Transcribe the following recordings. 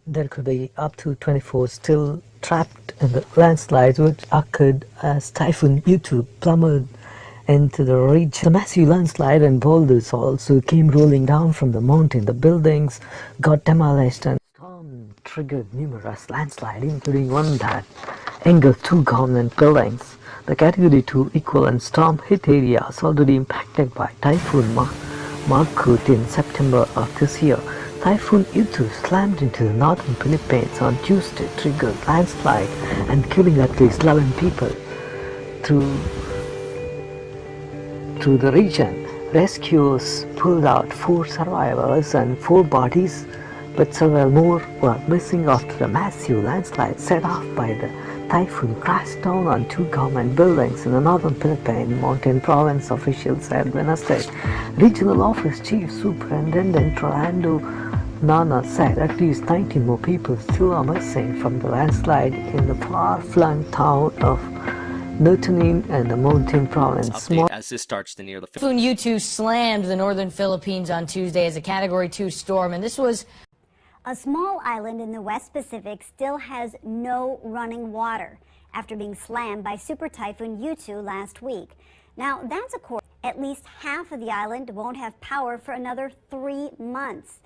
There could be up to 24 still trapped in the landslides which occurred as Typhoon Yutu plummeted into the region. The massive landslide and boulders also came rolling down from the mountain. The buildings got demolished and storm triggered numerous landslides, including one that engulfed 2 government buildings. The Category 2 equivalent storm hit areas already impacted by Typhoon Mangkhut in September of this year. Typhoon Yutu slammed into the northern Philippines on Tuesday, triggered landslide and killing at least 11 people through the region. Rescuers pulled out 4 survivors and 4 bodies, but several more were missing after the massive landslide set off by the typhoon crashed down on 2 government buildings in the northern Philippine mountain province, officials said Wednesday. Regional Office Chief Superintendent Rolando Nana said at least 19 more people still are missing from the landslide in the far-flung town of Northern and the mountain province. As this starts to near the Typhoon Yutu slammed the northern Philippines on Tuesday as a Category 2 storm, and this was a small island in the West Pacific still has no running water after being slammed by Super Typhoon Yutu last week. Now, that's of course, at least half of the island won't have power for another 3 months.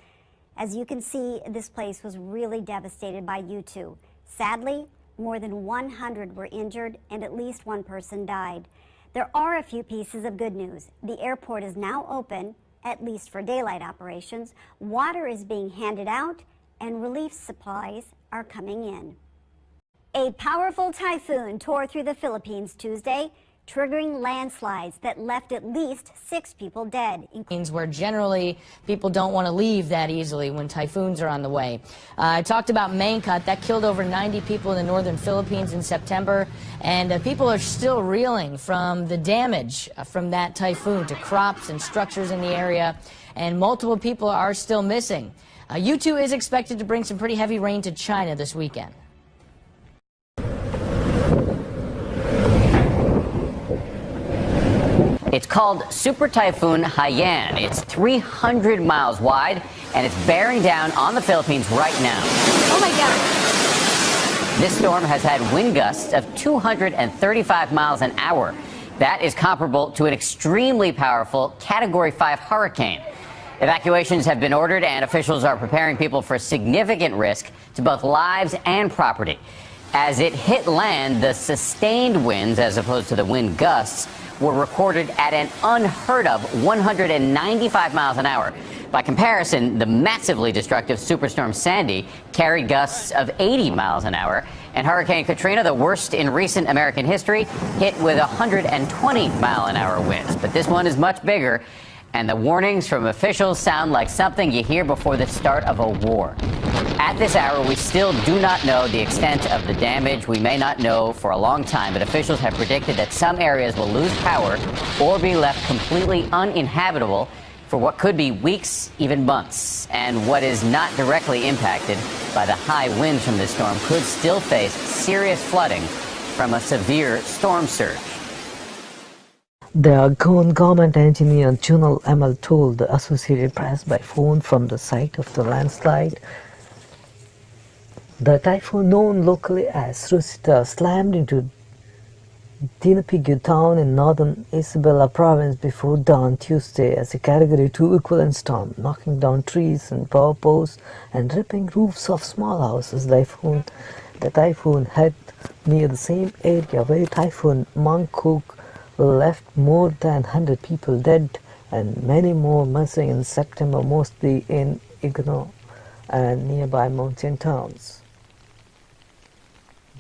As you can see, this place was really devastated by Yutu. Sadly, more than 100 were injured and at least 1 person died. There are a few pieces of good news. The airport is now open, at least for daylight operations. Water is being handed out and relief supplies are coming in. A powerful typhoon tore through the Philippines Tuesday, triggering landslides that left at least 6 people dead. Where generally people don't want to leave that easily when typhoons are on the way. I talked about Mangkhut. That killed over 90 people in the northern Philippines in September, and people are still reeling from the damage from that typhoon to crops and structures in the area, and multiple people are still missing. Yutu is expected to bring some pretty heavy rain to China this weekend. It's called Super Typhoon Haiyan. It's 300 miles wide, and it's bearing down on the Philippines right now. Oh my God. This storm has had wind gusts of 235 miles an hour. That is comparable to an extremely powerful Category 5 hurricane. Evacuations have been ordered, and officials are preparing people for significant risk to both lives and property. As it hit land, the sustained winds, as opposed to the wind gusts, were recorded at an unheard of 195 miles an hour. By comparison, the massively destructive Superstorm Sandy carried gusts of 80 miles an hour, and Hurricane Katrina, the worst in recent American history, hit with 120-mile-an-hour winds. But this one is much bigger, and the warnings from officials sound like something you hear before the start of a war. At this hour, we still do not know the extent of the damage. We may not know for a long time, but officials have predicted that some areas will lose power or be left completely uninhabitable for what could be weeks, even months. And what is not directly impacted by the high winds from this storm could still face serious flooding from a severe storm surge. The government engineer Junal Amal told the Associated Press by phone from the site of the landslide. The typhoon, known locally as Rosita, slammed into Dinapigu town in northern Isabela province before dawn Tuesday as a Category 2 equivalent storm, knocking down trees and power posts and ripping roofs of small houses. The typhoon hit near the same area where Typhoon Mangkhut left more than 100 people dead and many more missing in September, mostly in Igno and nearby mountain towns.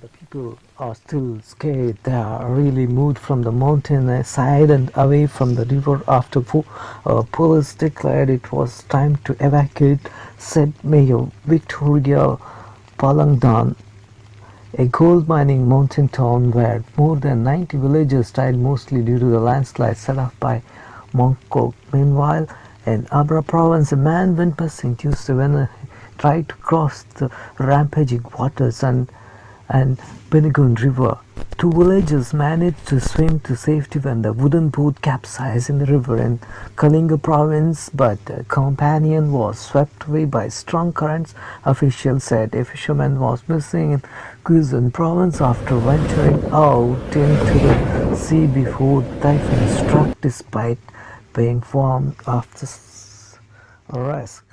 The people are still scared. They are really moved from the mountain side and away from the river after police declared it was time to evacuate, said Mayor Victoria Palangdan. A gold mining mountain town where more than 90 villagers died, mostly due to the landslide set off by Mangkhut. Meanwhile, in Abra province, a man went missing Tuesday when he tried to cross the rampaging waters and Benagun River to Two villagers managed to swim to safety when the wooden boat capsized in the river in Kalinga province, but a companion was swept away by strong currents. Officials said a fisherman was missing in Quezon province after venturing out into the sea before the typhoon struck despite being warned of the arrest.